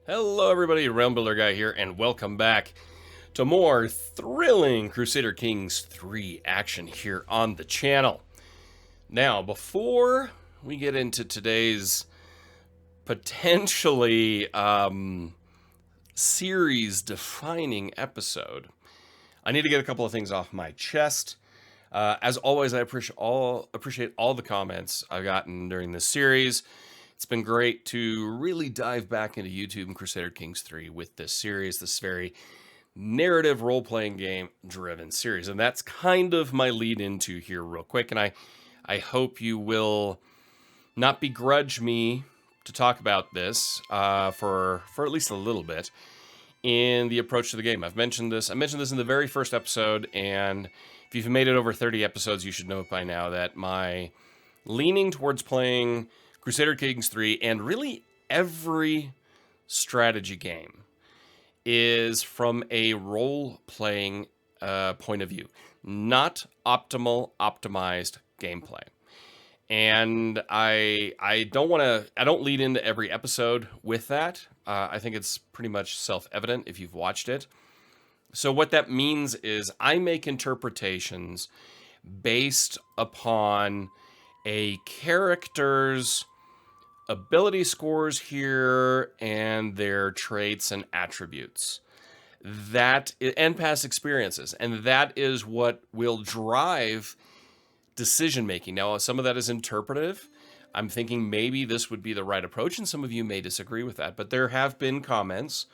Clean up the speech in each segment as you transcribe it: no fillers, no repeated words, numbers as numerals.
Hello everybody, Realm Builder Guy here, and welcome back to more thrilling Crusader Kings 3 action here on the channel. Now, before we get into today's potentially series-defining episode, I need to get a couple of things off my chest. As always, I appreciate all the comments I've gotten during this series. It's been great to really dive back into YouTube and Crusader Kings 3 with this series, this very narrative role-playing game driven series. And that's kind of my lead into here real quick. And I hope you will not begrudge me to talk about this for at least a little bit in the approach to the game. I mentioned this in the very first episode, and if you've made it over 30 episodes, you should know by now that my leaning towards playing Crusader Kings 3 and really every strategy game is from a role-playing point of view, not optimized gameplay. And I don't lead into every episode with that. I think it's pretty much self-evident if you've watched it. So what that means is I make interpretations based upon a character's ability scores here and their traits and attributes and past experiences, and that is what will drive decision making. Now, some of that is interpretive. I'm thinking maybe this would be the right approach, and some of you may disagree with that, but there have been comments,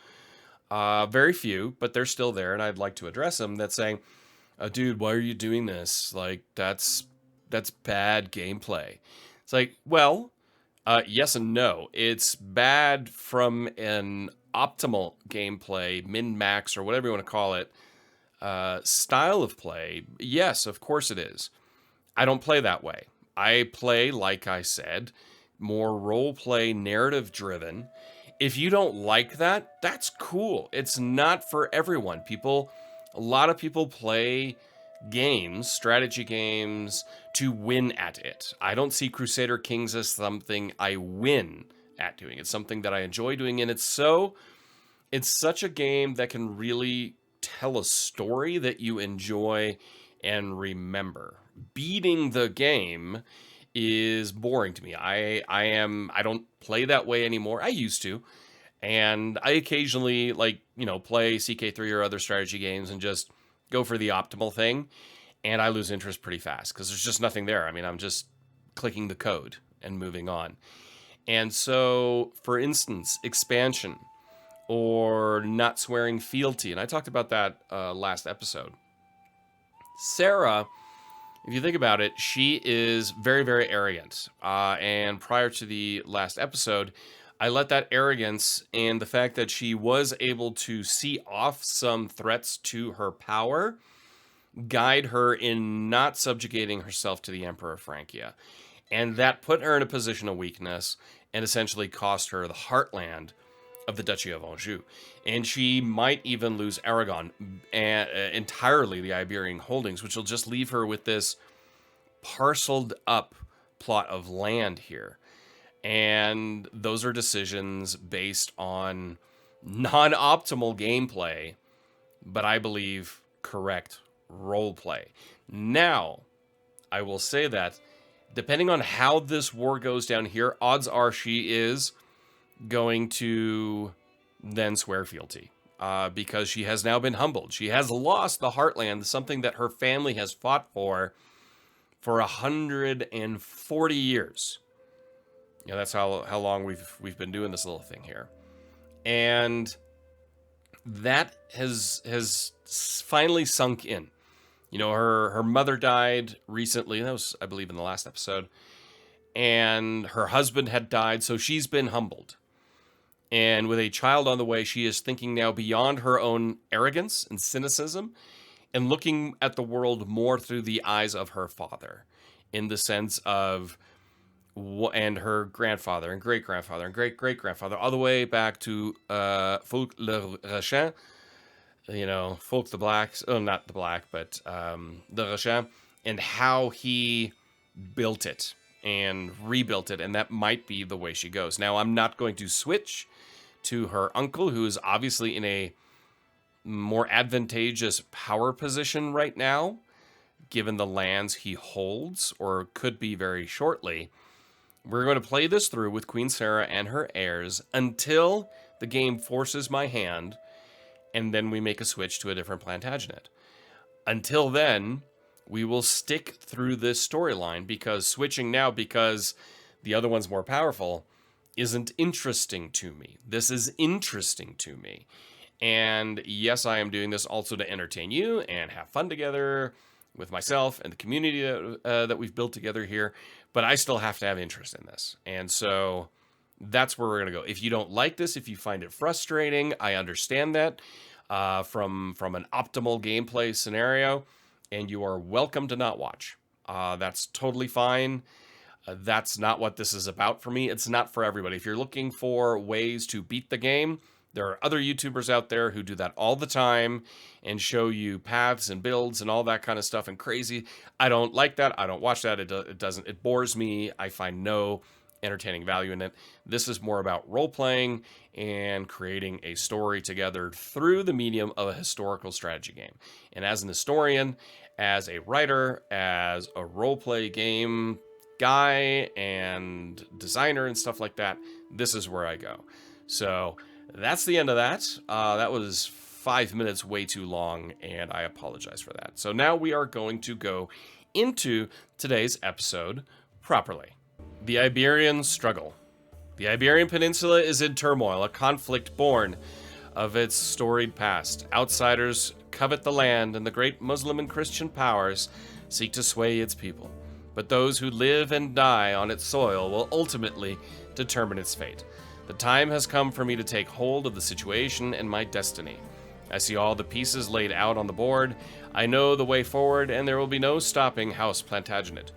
very few, but they're still there, and I'd like to address them, that's saying, dude, why are you doing this? Like, that's bad gameplay. It's like, well, yes and no. It's bad from an optimal gameplay, min-max, or whatever you want to call it, style of play. Yes, of course it is. I don't play that way. I play, like I said, more role-play, narrative-driven. If you don't like that, that's cool. It's not for everyone. A lot of people play games, strategy games, to win at it. I don't see Crusader Kings as something I win at doing. It's something that I enjoy doing, and it's such a game that can really tell a story that you enjoy and remember. Beating the game is boring to me. I don't play that way anymore. I used to. And I occasionally play CK3 or other strategy games and just go for the optimal thing, and I lose interest pretty fast because there's just nothing there. I mean, I'm just clicking the code and moving on. And so, for instance, expansion or not swearing fealty, and I talked about that last episode. Sarah, if you think about it, she is very, very arrogant. And prior to the last episode, I let that arrogance and the fact that she was able to see off some threats to her power guide her in not subjugating herself to the Emperor of Francia. And that put her in a position of weakness and essentially cost her the heartland of the Duchy of Anjou. And she might even lose Aragon entirely, the Iberian holdings, which will just leave her with this parceled up plot of land here. And those are decisions based on non-optimal gameplay, but I believe correct role play. Now, I will say that depending on how this war goes down here, odds are she is going to then swear fealty because she has now been humbled. She has lost the heartland, something that her family has fought for 140 years. You know, that's how long we've been doing this little thing here. And that has finally sunk in. You know, her mother died recently. That was, I believe, in the last episode. And her husband had died, so she's been humbled. And with a child on the way, she is thinking now beyond her own arrogance and cynicism and looking at the world more through the eyes of her father, in the sense of, and her grandfather and great-grandfather and great-great-grandfather, all the way back to Fulk le Rachin, you know, Fulk the Black, not the Black, but the Rachin, and how he built it and rebuilt it, and that might be the way she goes. Now, I'm not going to switch to her uncle, who is obviously in a more advantageous power position right now, given the lands he holds, or could be very shortly. We're going to play this through with Queen Sarah and her heirs until the game forces my hand, and then we make a switch to a different Plantagenet. Until then, we will stick through this storyline, because switching now because the other one's more powerful isn't interesting to me. This is interesting to me. And yes, I am doing this also to entertain you and have fun together with myself and the community that we've built together here. But I still have to have interest in this. And so that's where we're going to go. If you don't like this, if you find it frustrating, I understand that from an optimal gameplay scenario. And you are welcome to not watch. That's totally fine. That's not what this is about for me. It's not for everybody. If you're looking for ways to beat the game, there are other YouTubers out there who do that all the time and show you paths and builds and all that kind of stuff and crazy. I don't like that. I don't watch that. It bores me. I find no entertaining value in it. This is more about role-playing and creating a story together through the medium of a historical strategy game. And as an historian, as a writer, as a role-play game guy and designer and stuff like that, this is where I go. So that's the end of that. That was 5 minutes way too long, and I apologize for that. So now we are going to go into today's episode properly. The Iberian struggle. The Iberian Peninsula is in turmoil, a conflict born of its storied past. Outsiders covet the land, and the great Muslim and Christian powers seek to sway its people. But those who live and die on its soil will ultimately determine its fate. The time has come for me to take hold of the situation and my destiny. I see all the pieces laid out on the board. I know the way forward, and there will be no stopping House Plantagenet.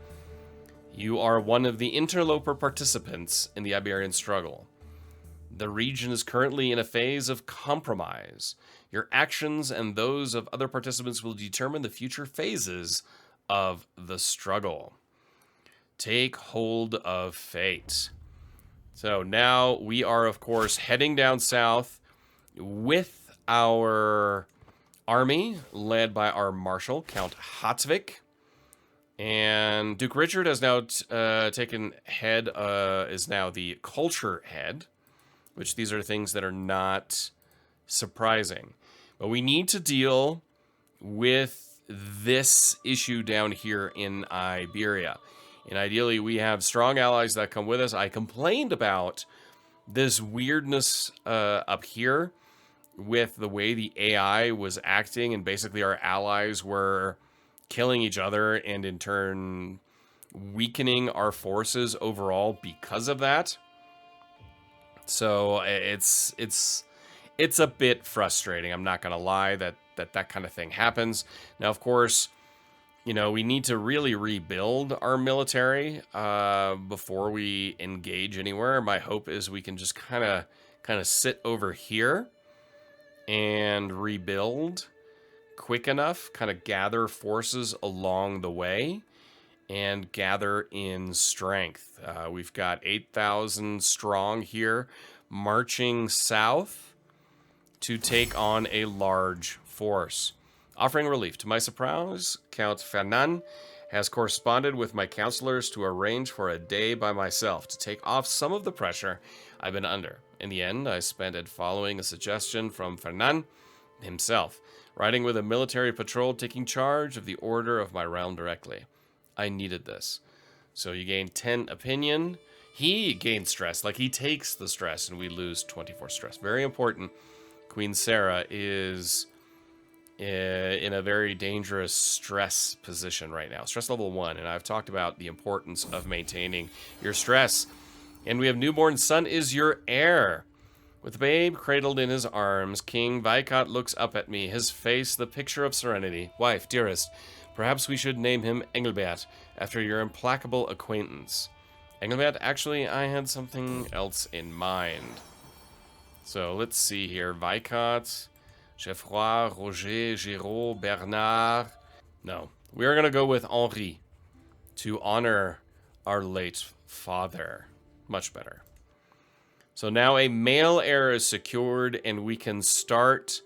You are one of the interloper participants in the Iberian struggle. The region is currently in a phase of compromise. Your actions and those of other participants will determine the future phases of the struggle. Take hold of fate. So now we are, of course, heading down south with our army led by our marshal, Count Hatvik. And Duke Richard has now taken head, is now the culture head, which these are things that are not surprising. But we need to deal with this issue down here in Iberia. And ideally, we have strong allies that come with us. I complained about this weirdness up here with the way the AI was acting, and basically our allies were killing each other and in turn weakening our forces overall because of that. So it's a bit frustrating. I'm not going to lie that kind of thing happens. Now, of course, you know, we need to really rebuild our military before we engage anywhere. My hope is we can just kind of sit over here and rebuild quick enough, kind of gather forces along the way and gather in strength. We've got 8,000 strong here marching south to take on a large force. Offering relief. To my surprise, Count Fernand has corresponded with my counselors to arrange for a day by myself to take off some of the pressure I've been under. In the end, I spent it following a suggestion from Fernand himself, riding with a military patrol, taking charge of the order of my realm directly. I needed this. So you gain 10 opinion. He gains stress, like he takes the stress, and we lose 24 stress. Very important. Queen Sarah is in a very dangerous stress position right now. Stress level 1, and I've talked about the importance of maintaining your stress. And we have newborn son is your heir. With the babe cradled in his arms, King Vicot looks up at me, his face the picture of serenity. Wife, dearest, perhaps we should name him Engelbert, after your implacable acquaintance. Engelbert, actually, I had something else in mind. So let's see here. Vicot, Geoffroy, Roger, Giraud, Bernard. No, we are going to go with Henri to honor our late father. Much better. So now a male heir is secured, and we can start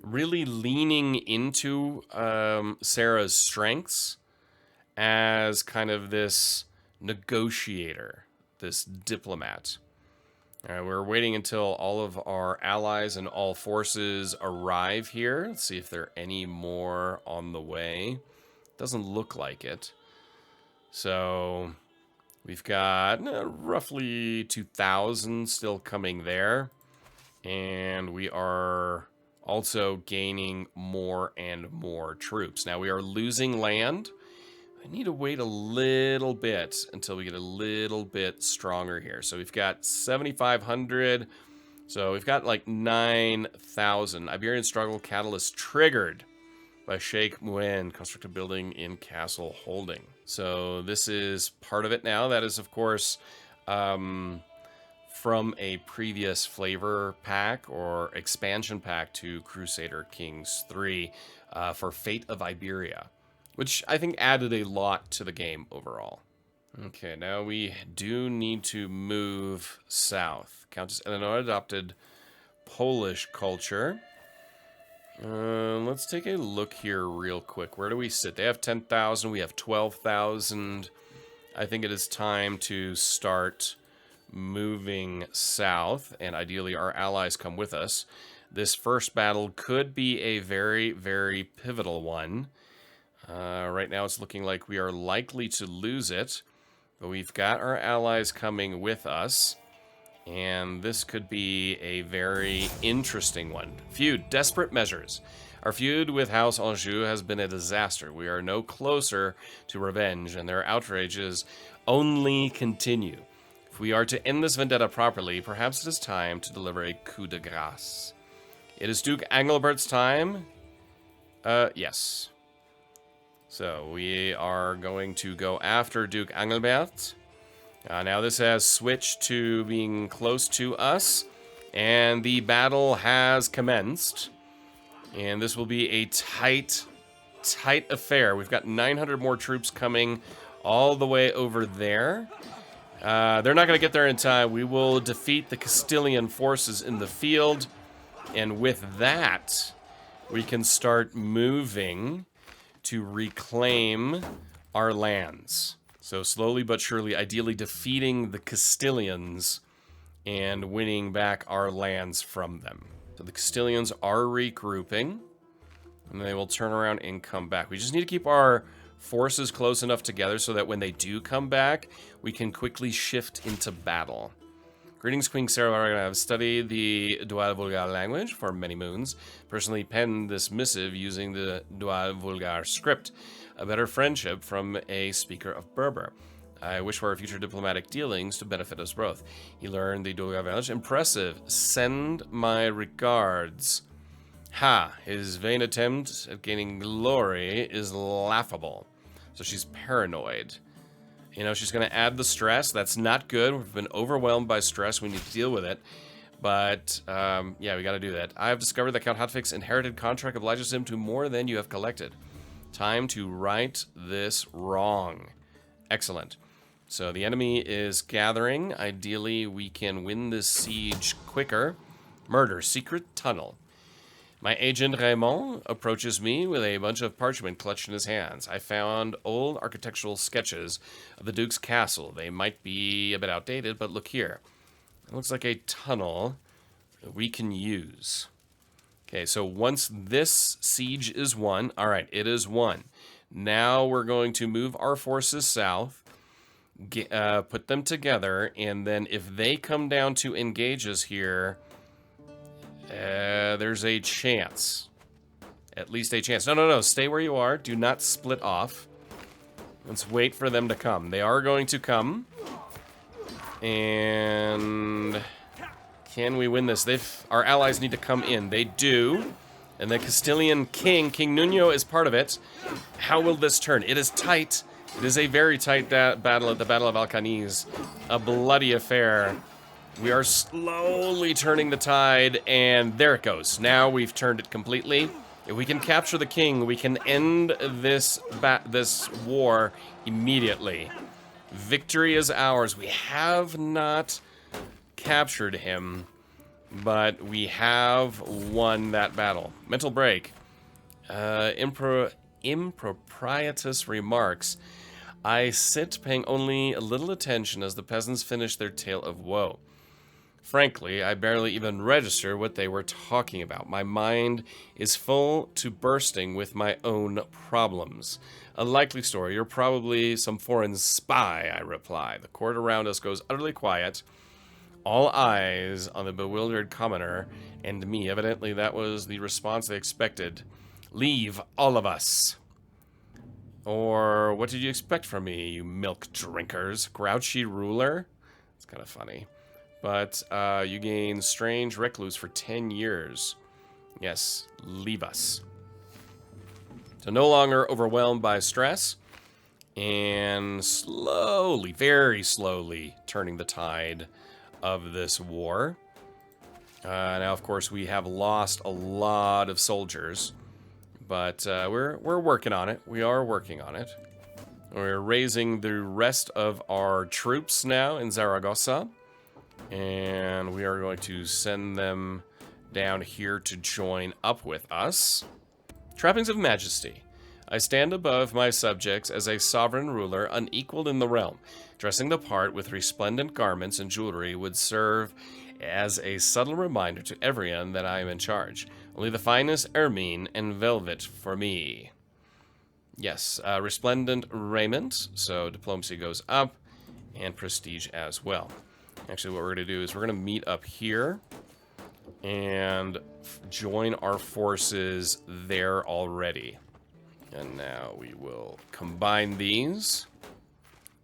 really leaning into Sarah's strengths as kind of this negotiator, this diplomat. We're waiting until all of our allies and all forces arrive here. Let's see if there are any more on the way. Doesn't look like it. So we've got roughly 2,000 still coming there. And we are also gaining more and more troops. Now we are losing land. I need to wait a little bit until we get a little bit stronger here. So we've got 7,500. So we've got like 9,000. Iberian struggle catalyst triggered by Sheikh Muen. Construct a building in castle holding. So this is part of it now. That is, of course, from a previous flavor pack or expansion pack to Crusader Kings 3 for Fate of Iberia, which I think added a lot to the game overall. Okay, now we do need to move south. Countess Eleanor adopted Polish culture. Let's take a look here real quick. Where do we sit? They have 10,000. We have 12,000. I think it is time to start moving south, and ideally our allies come with us. This first battle could be a very, very pivotal one. Right now it's looking like we are likely to lose it, but we've got our allies coming with us, and this could be a very interesting one. Feud, desperate measures. Our feud with House Anjou has been a disaster. We are no closer to revenge, and their outrages only continue. If we are to end this vendetta properly, perhaps it is time to deliver a coup de grace. It is Duke Anglebert's time. Yes. So we are going to go after Duke Angelbert. Now this has switched to being close to us, and the battle has commenced. And this will be a tight affair. We've got 900 more troops coming all the way over there. They're not going to get there in time. We will defeat the Castilian forces in the field, and with that, we can start moving to reclaim our lands. So slowly but surely, ideally defeating the Castilians and winning back our lands from them. So the Castilians are regrouping, and they will turn around and come back. We just need to keep our forces close enough together so that when they do come back, we can quickly shift into battle. Greetings, Queen Sarah. I've studied the Dual Vulgar language for many moons. Personally penned this missive using the Dual Vulgar script. A better friendship from a speaker of Berber. I wish for our future diplomatic dealings to benefit us both. He learned the Dual Vulgar language. Impressive. Send my regards. Ha! His vain attempt at gaining glory is laughable. So she's paranoid. You know, she's going to add the stress. That's not good. We've been overwhelmed by stress. We need to deal with it. But, yeah, we got to do that. I have discovered that Count Hotfix's inherited contract obliges him to more than you have collected. Time to right this wrong. Excellent. So the enemy is gathering. Ideally, we can win this siege quicker. Murder. Secret tunnel. My agent Raymond approaches me with a bunch of parchment clutched in his hands. I found old architectural sketches of the Duke's castle. They might be a bit outdated, but look here. It looks like a tunnel that we can use. Okay, so once this siege is won, all right, it is won. Now we're going to move our forces south, put them together, and then if they come down to engage us here, there's a chance. At least a chance. No. Stay where you are. Do not split off. Let's wait for them to come. They are going to come. And can we win this? Our allies need to come in. They do. And the Castilian king, King Nuno, is part of it. How will this turn? It is tight. It is a very tight battle at the Battle of Alcaniz. A bloody affair. We are slowly turning the tide, and there it goes. Now we've turned it completely. If we can capture the king, we can end this war immediately. Victory is ours. We have not captured him, but we have won that battle. Mental break. Improprietous remarks. I sit paying only a little attention as the peasants finish their tale of woe. Frankly, I barely even register what they were talking about. My mind is full to bursting with my own problems. A likely story. You're probably some foreign spy, I reply. The court around us goes utterly quiet. All eyes on the bewildered commoner and me. Evidently, that was the response they expected. Leave, all of us. Or, what did you expect from me, you milk drinkers? Grouchy ruler? It's kind of funny. But you gain strange recluse for 10 years. Yes, leave us. So no longer overwhelmed by stress. And slowly, very slowly, turning the tide of this war. Now, of course, we have lost a lot of soldiers. But we're working on it. We are working on it. We're raising the rest of our troops now in Zaragoza. And we are going to send them down here to join up with us. Trappings of majesty. I stand above my subjects as a sovereign ruler unequaled in the realm. Dressing the part with resplendent garments and jewelry would serve as a subtle reminder to everyone that I am in charge. Only the finest ermine and velvet for me. Yes, resplendent raiment, so diplomacy goes up, and prestige as well. Actually, what we're going to do is we're going to meet up here and join our forces there already. And now we will combine these.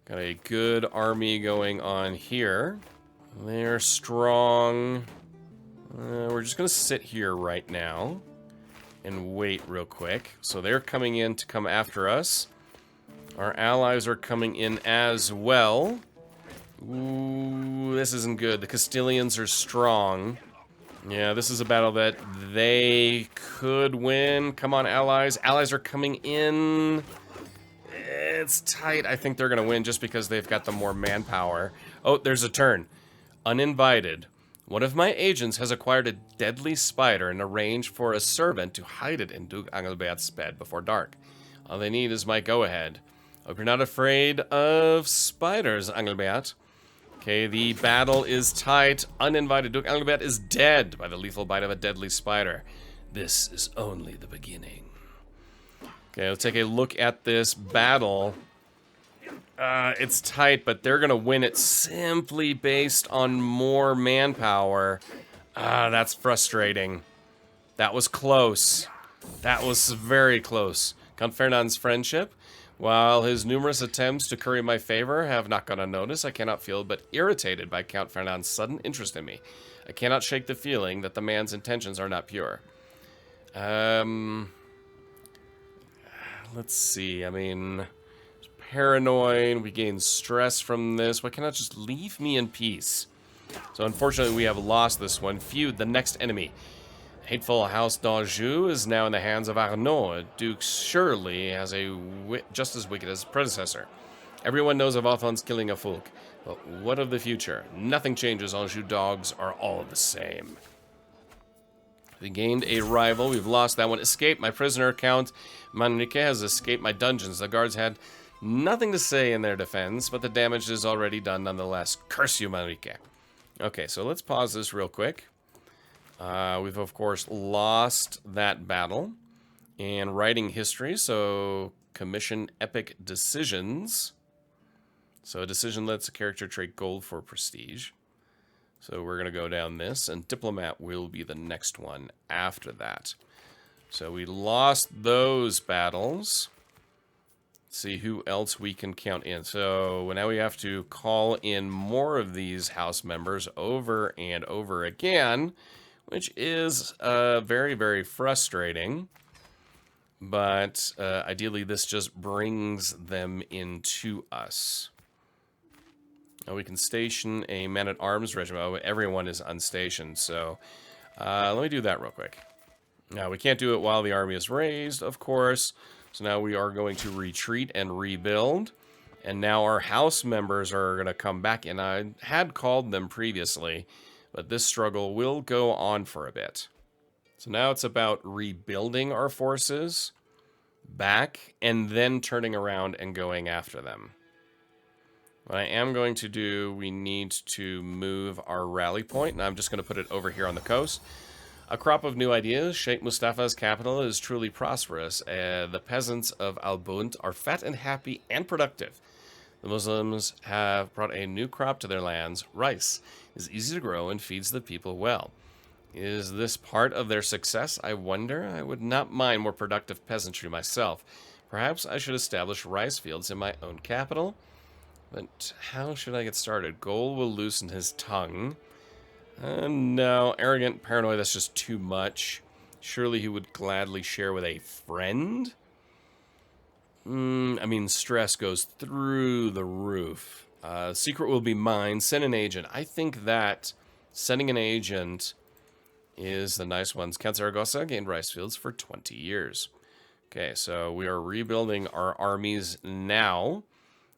Got a good army going on here. They're strong. We're just going to sit here right now and wait real quick. So they're coming in to come after us. Our allies are coming in as well. Ooh, this isn't good. The Castilians are strong. Yeah, this is a battle that they could win. Come on, allies. Allies are coming in. It's tight. I think they're going to win just because they've got the more manpower. Oh, there's a turn. Uninvited. One of my agents has acquired a deadly spider and arranged for a servant to hide it in Duke Angelbert's bed before dark. All they need is my go-ahead. Hope you're not afraid of spiders, Angelbert. Okay, the battle is tight. Uninvited. Duke Angelbert is dead by the lethal bite of a deadly spider. This is only the beginning. Okay, let's take a look at this battle. It's tight, but they're going to win it simply based on more manpower. That's frustrating. That was close. That was very close. Count Ferdinand's friendship. While his numerous attempts to curry my favor have not gone unnoticed, I cannot feel but irritated by Count Ferdinand's sudden interest in me. I cannot shake the feeling that the man's intentions are not pure. Let's see. I mean, paranoid. We gain stress from this. Why cannot just leave me in peace? So unfortunately, we have lost this one. Feud, the next enemy. Hateful House d'Anjou is now in the hands of Arnaud. Duke surely has just as wicked as his predecessor. Everyone knows of Othan's killing of Fulk. But what of the future? Nothing changes. Anjou dogs are all the same. We gained a rival. We've lost that one. Escape. My prisoner, Count Manrique, has escaped my dungeons. The guards had nothing to say in their defense, but the damage is already done nonetheless. Curse you, Manrique. Okay, so let's pause this real quick. We've, of course, lost that battle. And writing history, so commission epic decisions. So a decision lets a character trade gold for prestige. So we're going to go down this, and diplomat will be the next one after that. So we lost those battles. Let's see who else we can count in. So now we have to call in more of these house members over and over again, which is very, very frustrating. But ideally, this just brings them into us. Now we can station a man-at-arms regiment. Oh, everyone is unstationed, so let me do that real quick. Now, we can't do it while the army is raised, of course. So now we are going to retreat and rebuild. And now our house members are going to come back, and I had called them previously, but this struggle will go on for a bit. So now it's about rebuilding our forces back and then turning around and going after them. What I am going to do, we need to move our rally point, and I'm just going to put it over here on the coast. A crop of new ideas. Sheikh Mustafa's capital is truly prosperous. The peasants of Al Bunt are fat and happy and productive. The Muslims have brought a new crop to their lands. Rice is easy to grow and feeds the people well. Is this part of their success? I wonder. I would not mind more productive peasantry myself. Perhaps I should establish rice fields in my own capital. But how should I get started? Goal will loosen his tongue. No, arrogant, paranoid, that's just too much. Surely he would gladly share with a friend? I mean, stress goes through the roof. Secret will be mine. Send an agent. I think that sending an agent is the nice ones. Count Zaragoza gained rice fields for 20 years. Okay, so we are rebuilding our armies now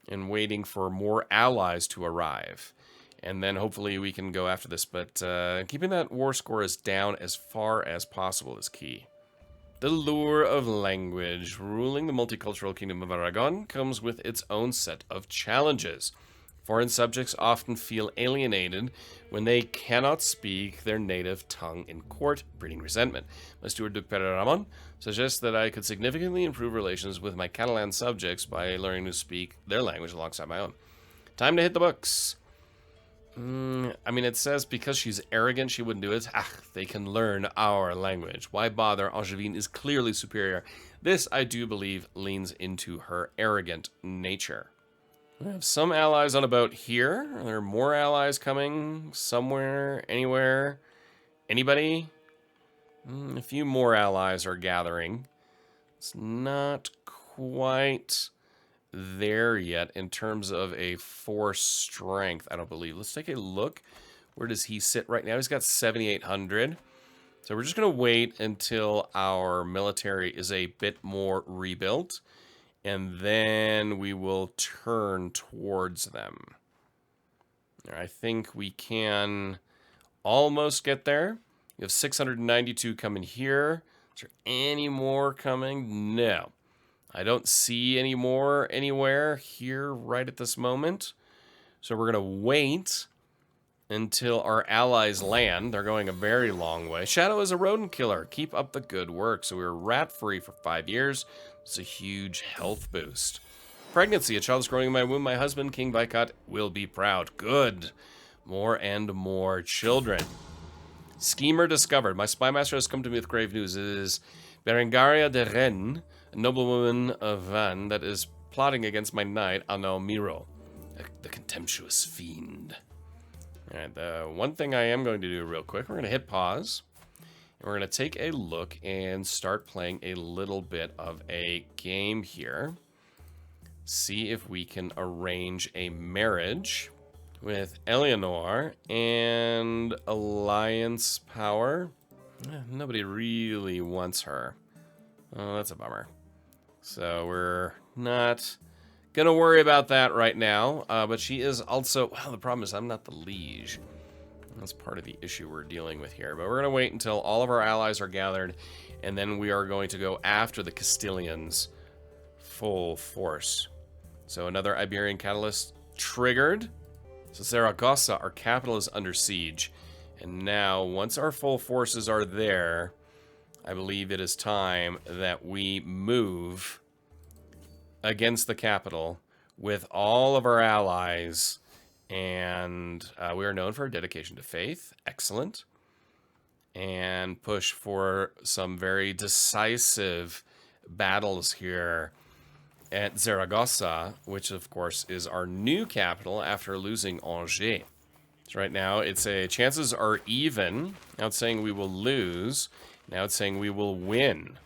and waiting for more allies to arrive. And then hopefully we can go after this. But keeping that war score as down as far as possible is key. The lure of language. Ruling the multicultural kingdom of Aragon comes with its own set of challenges. Foreign subjects often feel alienated when they cannot speak their native tongue in court, breeding resentment. My steward, Duke Pere Ramon, suggests that I could significantly improve relations with my Catalan subjects by learning to speak their language alongside my own. Time to hit the books. I mean, it says because she's arrogant, she wouldn't do it. They can learn our language. Why bother? Angevin is clearly superior. This, I do believe, leans into her arrogant nature. We have some allies on a boat here. Are there more allies coming somewhere, anywhere? Anybody? A few more allies are gathering. It's not quite there yet in terms of a force strength, I don't believe. Let's take a look. Where does he sit right now? He's got 7,800. So we're just going to wait until our military is a bit more rebuilt, and then we will turn towards them. I think we can almost get there. We have 692 coming here. Is there any more coming? No. I don't see any more anywhere here right at this moment. So we're going to wait until our allies land. They're going a very long way. Shadow is a rodent killer. Keep up the good work. So we were rat-free for 5 years. It's a huge health boost. Pregnancy. A child is growing in my womb. My husband, King Viscount, will be proud. Good. More and more children. Schemer discovered. My spy master has come to me with grave news. It is Berengaria de Rennes, a noblewoman of Van, that is plotting against my knight, Ano Miro, the contemptuous fiend. Alright, the one thing I am going to do real quick, we're going to hit pause, and we're going to take a look and start playing a little bit of a game here. See if we can arrange a marriage with Eleanor and alliance power. Nobody really wants her. Oh, that's a bummer. So we're not going to worry about that right now. But she is also... Well, the problem is I'm not the liege. That's part of the issue we're dealing with here. But we're going to wait until all of our allies are gathered. And then we are going to go after the Castilians full force. So another Iberian catalyst triggered. So Zaragoza, our capital, is under siege. And now, once our full forces are there, I believe it is time that we move against the capital with all of our allies. And we are known for our dedication to faith. Excellent. And push for some very decisive battles here at Zaragoza, which, of course, is our new capital after losing Angers. So right now, it's chances are even. Now it's saying we will lose. Now it's saying we will win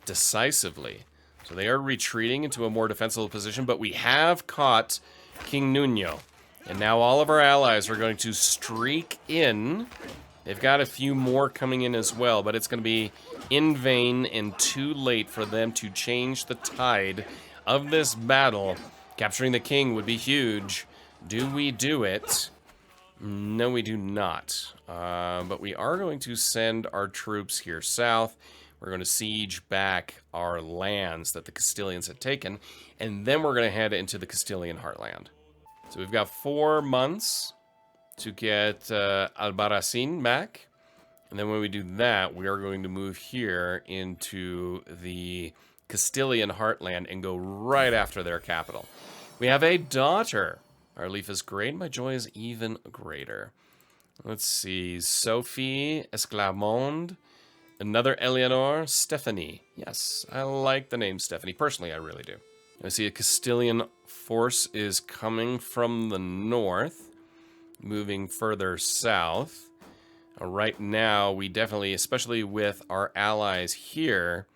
decisively. So they are retreating into a more defensible position, but we have caught King Nuno. And now all of our allies are going to streak in. They've got a few more coming in as well, but it's going to be in vain and too late for them to change the tide of this battle Capturing the king would be huge. Do we do it? No, we do not. But we are going to send our troops here south. We're going to siege back our lands that the Castilians had taken, and then we're going to head into the Castilian heartland. So we've got 4 months to get Albarracin back. And then when we do that, we are going to move here into the Castilian heartland and go right after their capital. We have a daughter. Our relief is great. My joy is even greater. Let's see. Sophie Esclamond. Another Eleanor. Stephanie. Yes, I like the name Stephanie. Personally, I really do. I see a Castilian force is coming from the north, moving further south. Right now, we definitely, especially with our allies here,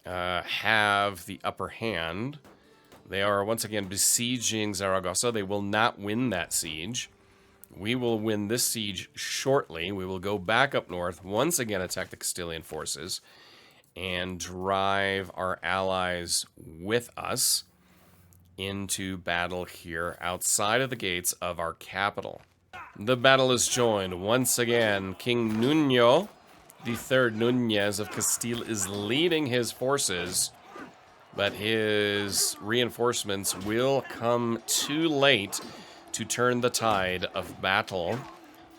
have the upper hand. They are once again besieging Zaragoza. They will not win that siege. We will win this siege shortly. We will go back up north, once again attack the Castilian forces, and drive our allies with us into battle here outside of the gates of our capital. The battle is joined once again. King Nuno, the third Nunez of Castile, is leading his forces, but his reinforcements will come too late to turn the tide of battle.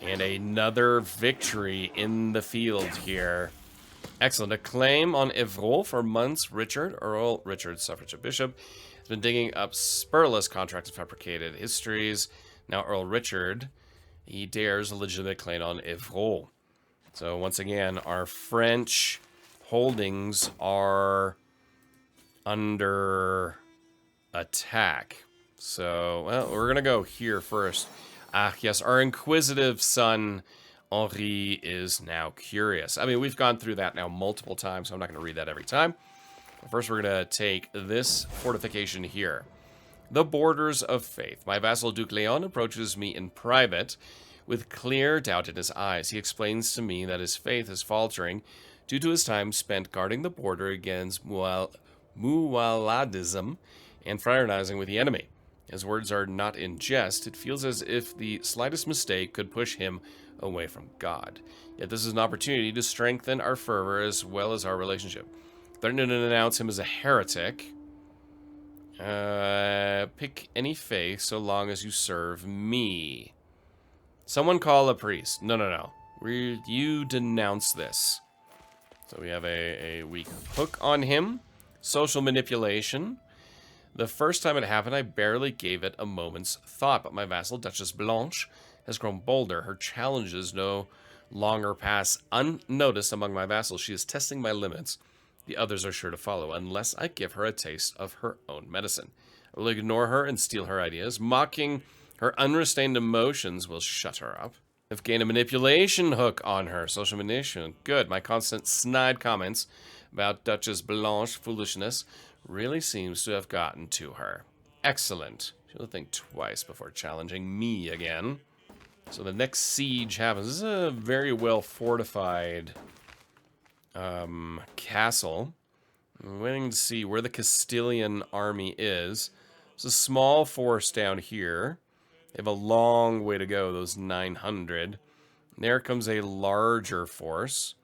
And another victory in the field here. Excellent. A claim on Evreux for months. Richard, Earl Richard, suffrage bishop, has been digging up spurless contracts and fabricated histories. Now Earl Richard, he dares a legitimate claim on Evreux. So once again, our French holdings are under attack. So, well, we're going to go here first. Ah, yes, our inquisitive son, Henri, is now curious. I mean, we've gone through that now multiple times, so I'm not going to read that every time. First, we're going to take this fortification here. The Borders of Faith. My vassal Duke Leon approaches me in private with clear doubt in his eyes. He explains to me that his faith is faltering due to his time spent guarding the border against mualadism and fraternizing with the enemy. His words are not in jest. It feels as if the slightest mistake could push him away from God. Yet this is an opportunity to strengthen our fervor as well as our relationship. Threatening to denounce him as a heretic. Pick any faith so long as you serve me. Someone call a priest. No. You denounce this. So we have a weak hook on him. Social manipulation. The first time it happened, I barely gave it a moment's thought, but my vassal, Duchess Blanche, has grown bolder. Her challenges no longer pass unnoticed among my vassals. She is testing my limits. The others are sure to follow, unless I give her a taste of her own medicine. I will ignore her and steal her ideas. Mocking her unrestrained emotions will shut her up. I've gained a manipulation hook on her. Social manipulation. Good. My constant snide comments about Duchess Blanche's foolishness really seems to have gotten to her. Excellent. She'll think twice before challenging me again. So the next siege happens. This is a very well fortified castle. I'm waiting to see where the Castilian army is. It's a small force down here. They have a long way to go, those 900. There comes a larger force.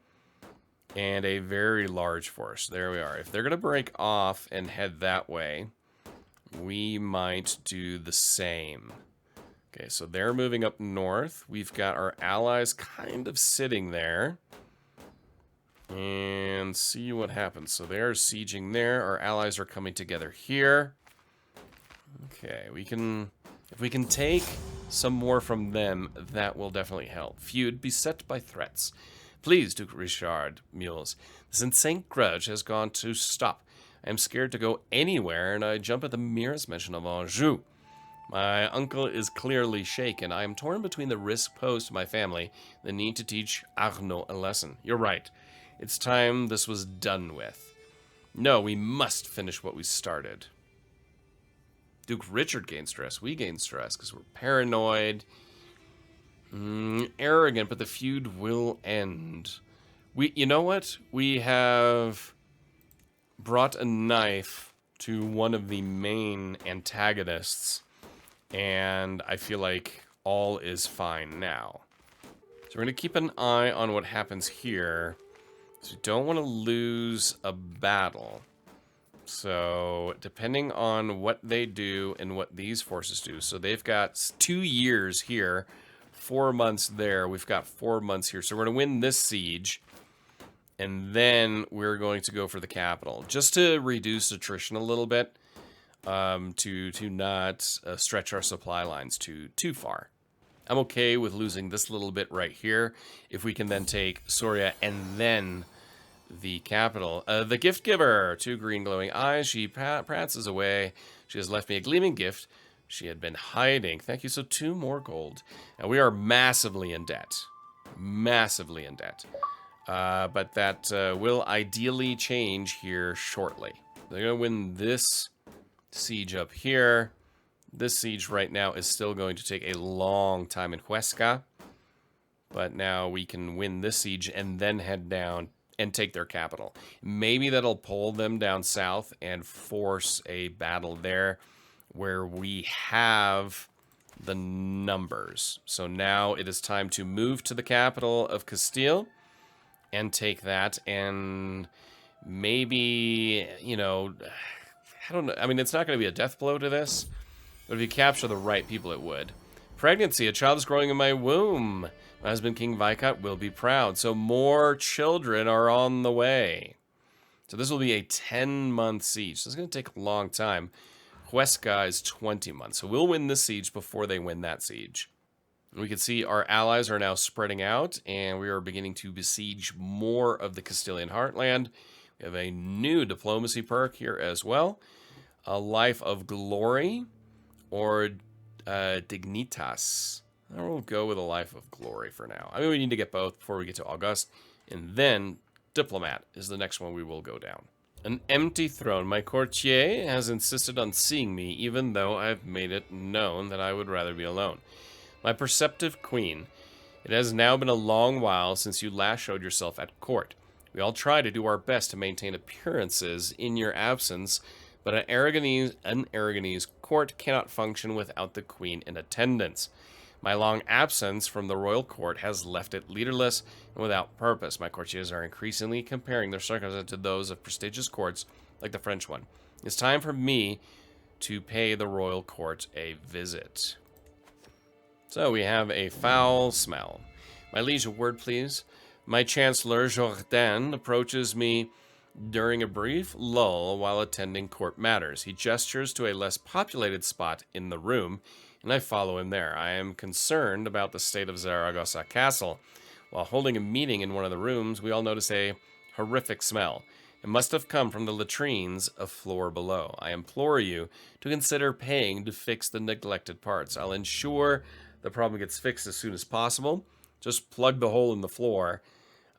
And a very large force. There we are. If they're going to break off and head that way, we might do the same. Okay, so they're moving up north. We've got our allies kind of sitting there. And see what happens. So they're sieging there. Our allies are coming together here. Okay, if we can take some more from them, that will definitely help. Feud beset by threats. Please, Duke Richard Mules. This insane grudge has gone to stop. I am scared to go anywhere, and I jump at the merest mention of Anjou. My uncle is clearly shaken. I am torn between the risk posed to my family and the need to teach Arnaud a lesson. You're right. It's time this was done with. No, we must finish what we started. Duke Richard gained stress. We gained stress because we're paranoid. Arrogant, but the feud will end. You know what? We have brought a knife to one of the main antagonists, and I feel like all is fine now. So we're going to keep an eye on what happens here. So we don't want to lose a battle. So depending on what they do and what these forces do. So they've got 2 years here, 4 months there. We've got 4 months here. So we're going to win this siege. And then we're going to go for the capital, just to reduce attrition a little bit, to not stretch our supply lines too far. I'm okay with losing this little bit right here, if we can then take Soria and then the capital. The gift giver, 2 green glowing eyes. She prances away. She has left me a gleaming gift. She had been hiding. Thank you. So 2 more gold. And we are massively in debt. Massively in debt. But that will ideally change here shortly. They're going to win this siege up here. This siege right now is still going to take a long time in Huesca. But now we can win this siege and then head down and take their capital. Maybe that'll pull them down south and force a battle there where we have the numbers. So now it is time to move to the capital of Castile and take that, and maybe, you know, I don't know. I mean, it's not going to be a death blow to this, but if you capture the right people, it would. Pregnancy, a child is growing in my womb. My husband, King Vicot, will be proud. So more children are on the way. So this will be a 10-month siege. So it's going to take a long time. Huesca is 20 months. So we'll win this siege before they win that siege. We can see our allies are now spreading out, and we are beginning to besiege more of the Castilian heartland. We have a new diplomacy perk here as well. A life of glory, or dignitas. I will go with a life of glory for now. I mean, we need to get both before we get to August. And then diplomat is the next one we will go down. An empty throne. My courtier has insisted on seeing me, even though I've made it known that I would rather be alone. My perceptive queen, it has now been a long while since you last showed yourself at court. We all try to do our best to maintain appearances in your absence, but an Aragonese court cannot function without the queen in attendance. My long absence from the royal court has left it leaderless and without purpose. My courtiers are increasingly comparing their circumstances to those of prestigious courts like the French one. It's time for me to pay the royal court a visit. So we have a foul smell. My liege, a word, please. My Chancellor Jourdain approaches me during a brief lull while attending court matters. He gestures to a less populated spot in the room, and I follow him there. I am concerned about the state of Zaragoza Castle. While holding a meeting in one of the rooms, we all notice a horrific smell. It must have come from the latrines of floor below. I implore you to consider paying to fix the neglected parts. I'll ensure the problem gets fixed as soon as possible. Just plug the hole in the floor.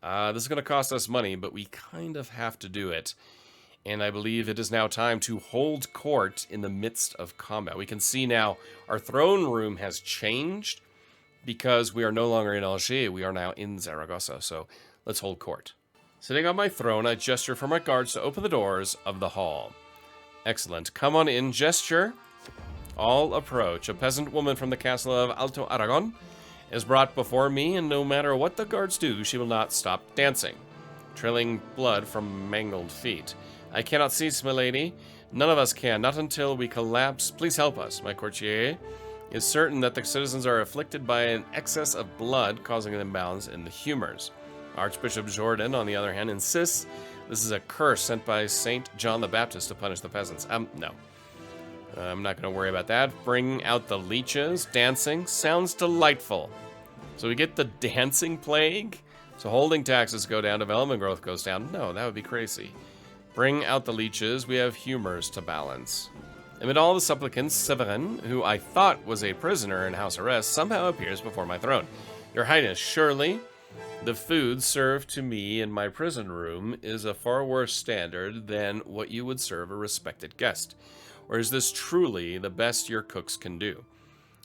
This is going to cost us money, but we kind of have to do it. And I believe it is now time to hold court in the midst of combat. We can see now our throne room has changed because we are no longer in Alger. We are now in Zaragoza. So let's hold court. Sitting on my throne, I gesture for my guards to open the doors of the hall. Excellent. Come on in, gesture. All approach. A peasant woman from the castle of Alto Aragon is brought before me, and no matter what the guards do, she will not stop dancing, trailing blood from mangled feet. I cannot cease, milady. None of us can, not until we collapse. Please help us. My courtier is certain that the citizens are afflicted by an excess of blood, causing an imbalance in the humors. Archbishop Jourdain, on the other hand, insists this is a curse sent by Saint John the Baptist to punish the peasants. No. I'm not going to worry about that. Bring out the leeches. Dancing sounds delightful. So we get the dancing plague. So holding taxes go down, development growth goes down. No, that would be crazy. Bring out the leeches. We have humors to balance. Amid all the supplicants, Severin, who I thought was a prisoner in house arrest, somehow appears before my throne. Your Highness, surely the food served to me in my prison room is a far worse standard than what you would serve a respected guest. Or is this truly the best your cooks can do?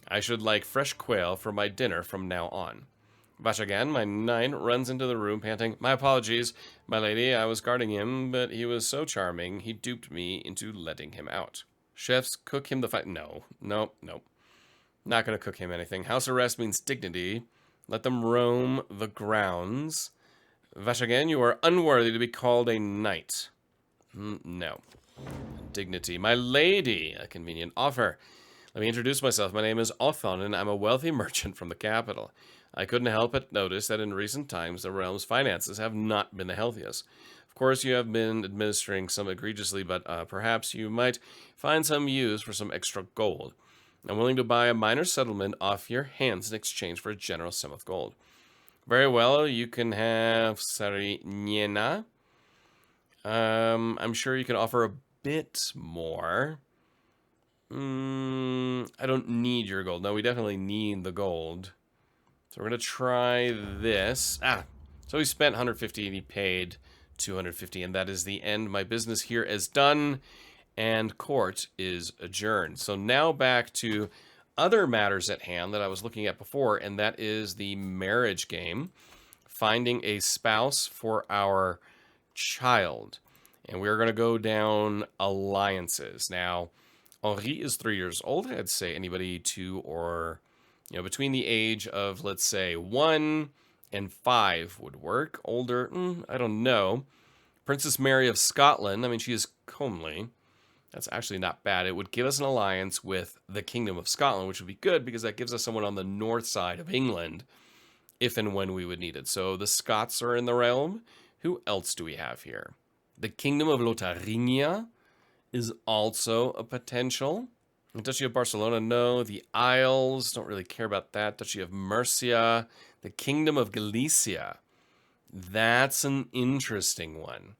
I should like fresh quail for my dinner from now on. Vashagan, my knight, runs into the room panting, "My apologies, my lady, I was guarding him, but he was so charming, he duped me into letting him out." Chefs, cook him the fight. No, no, no. Not going to cook him anything. House arrest means dignity. Let them roam the grounds. Vashagan, you are unworthy to be called a knight. No. Dignity. My lady, a convenient offer. Let me introduce myself. My name is Othon, and I'm a wealthy merchant from the capital. I couldn't help but notice that in recent times the realm's finances have not been the healthiest. Of course, you have been administering some egregiously, but perhaps you might find some use for some extra gold. I'm willing to buy a minor settlement off your hands in exchange for a generous sum of gold. Very well, you can have Sariñena. I'm sure you can offer a bit more. I don't need your gold. No, we definitely need the gold. So we're going to try this. So he spent 150 and he paid 250, and that is the end. My business here is done, and court is adjourned. So now back to other matters at hand that I was looking at before, and that is the marriage game. Finding a spouse for our child. And we're going to go down alliances. Now, Henri is 3 years old. I'd say anybody 2 or, between the age of, let's say, 1 and 5 would work. Older, I don't know. Princess Mary of Scotland, I mean, she is comely. That's actually not bad. It would give us an alliance with the Kingdom of Scotland, which would be good because that gives us someone on the north side of England if and when we would need it. So the Scots are in the realm. Who else do we have here? The Kingdom of Lotharingia is also a potential. The Duchy of Barcelona, no. The Isles, don't really care about that. Duchy of Murcia. The Kingdom of Galicia. That's an interesting one.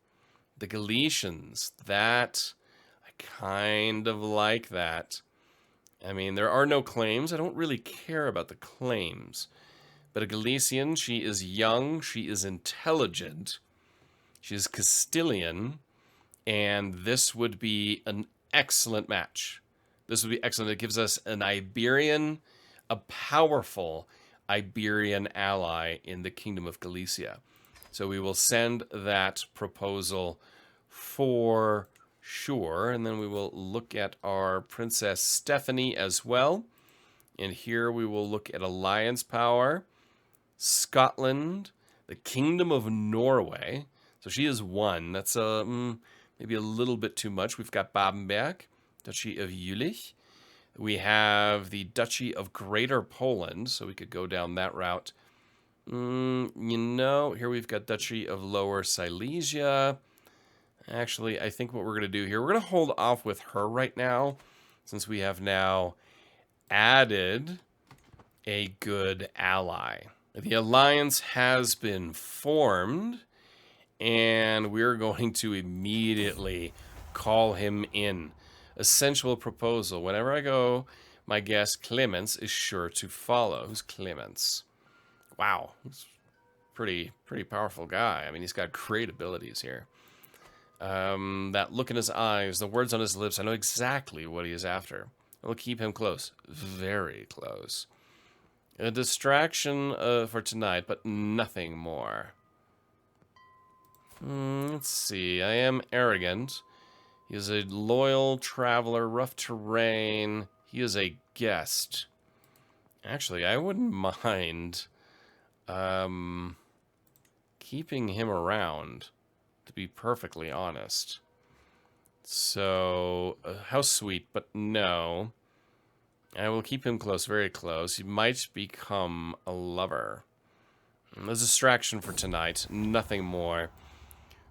The Galicians, that, I kind of like that. I mean, there are no claims. I don't really care about the claims. But a Galician, she is young, she is intelligent, she is Castilian, and this would be an excellent match. This would be excellent. It gives us an Iberian, a powerful Iberian ally in the Kingdom of Galicia. So we will send that proposal for sure, and then we will look at our Princess Stephanie as well. And here we will look at alliance power. Scotland, the Kingdom of Norway. So she is 1. That's maybe a little bit too much. We've got Babenberg, Duchy of Jülich. We have the Duchy of Greater Poland, so we could go down that route. Here we've got Duchy of Lower Silesia. Actually, I think what we're going to do here, we're going to hold off with her right now, since we have now added a good ally. The alliance has been formed, and we're going to immediately call him in. Essential proposal. Whenever I go, my guest Clemens is sure to follow. Who's Clemens? Wow, he's pretty powerful guy. I mean, he's got great abilities here. That look in his eyes, the words on his lips, I know exactly what he is after. I will keep him close, very close. A distraction for tonight, but nothing more. Let's see. I am arrogant. He is a loyal traveler, rough terrain. He is a guest. Actually, I wouldn't mind keeping him around, to be perfectly honest. So, how sweet, but no. I will keep him close, very close. He might become a lover. A distraction for tonight, nothing more.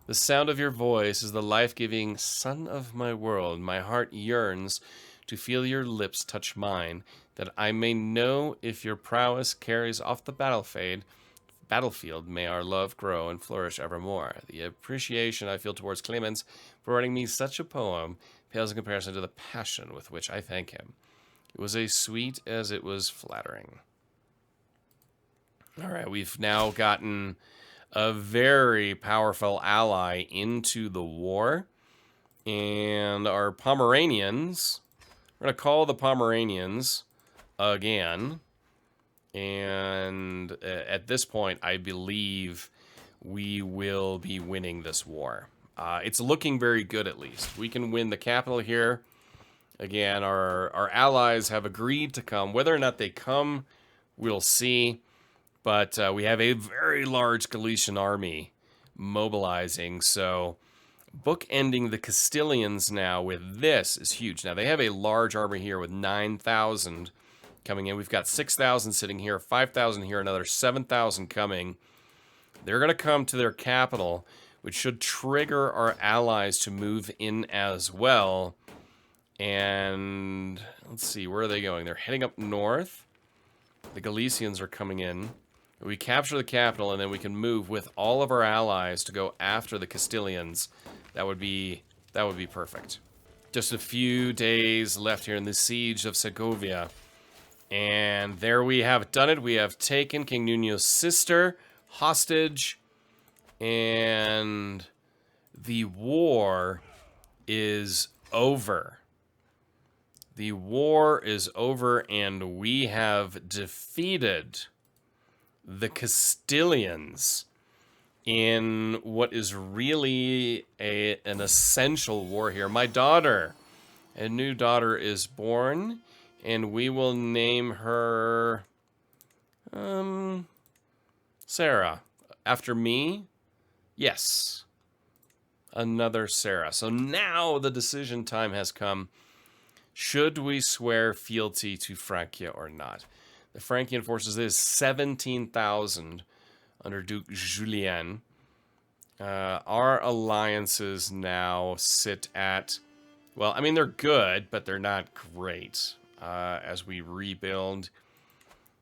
The sound of your voice is the life-giving sun of my world. My heart yearns to feel your lips touch mine, that I may know if your prowess carries off the battlefield. May our love grow and flourish evermore. The appreciation I feel towards Clemens for writing me such a poem pales in comparison to the passion with which I thank him. It was as sweet as it was flattering. All right, we've now gotten a very powerful ally into the war. And our Pomeranians, we're going to call the Pomeranians again. And at this point, I believe we will be winning this war. It's looking very good, at least. We can win the capital here. Again, our allies have agreed to come. Whether or not they come, we'll see. But we have a very large Galician army mobilizing. So bookending the Castilians now with this is huge. Now, they have a large army here with 9,000 coming in. We've got 6,000 sitting here, 5,000 here, another 7,000 coming. They're going to come to their capital, which should trigger our allies to move in as well. And let's see, where are they going? They're heading up north. The Galicians are coming in. We capture the capital, and then we can move with all of our allies to go after the Castilians. That would be perfect. Just a few days left here in the siege of Segovia. And there we have done it. We have taken King Nuno's sister hostage. And the war is over. The war is over, and we have defeated the Castilians in what is really an essential war here. My daughter, a new daughter, is born, and we will name her Sarah. After me? Yes. Another Sarah. So now the decision time has come. Should we swear fealty to Francia or not? The Frankian forces is 17,000 under Duke Julien. Our alliances now sit at, well, I mean, they're good, but they're not great as we rebuild.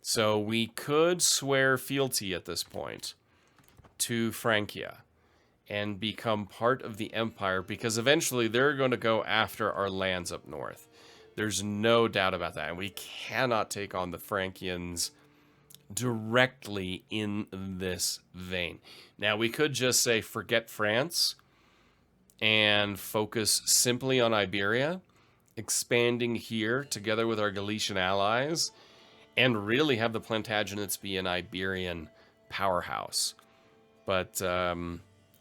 So we could swear fealty at this point to Francia and become part of the empire, because eventually they're going to go after our lands up north. There's no doubt about that. And we cannot take on the Frankians directly in this vein. Now, we could just say, forget France and focus simply on Iberia, expanding here together with our Galician allies, and really have the Plantagenets be an Iberian powerhouse. But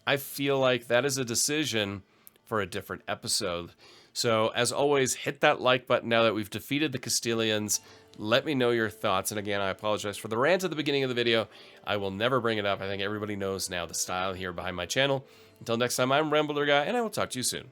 I feel like that is a decision for a different episode. So, as always, hit that like button now that we've defeated the Castilians. Let me know your thoughts. And again, I apologize for the rant at the beginning of the video. I will never bring it up. I think everybody knows now the style here behind my channel. Until next time, I'm Rambler Guy, and I will talk to you soon.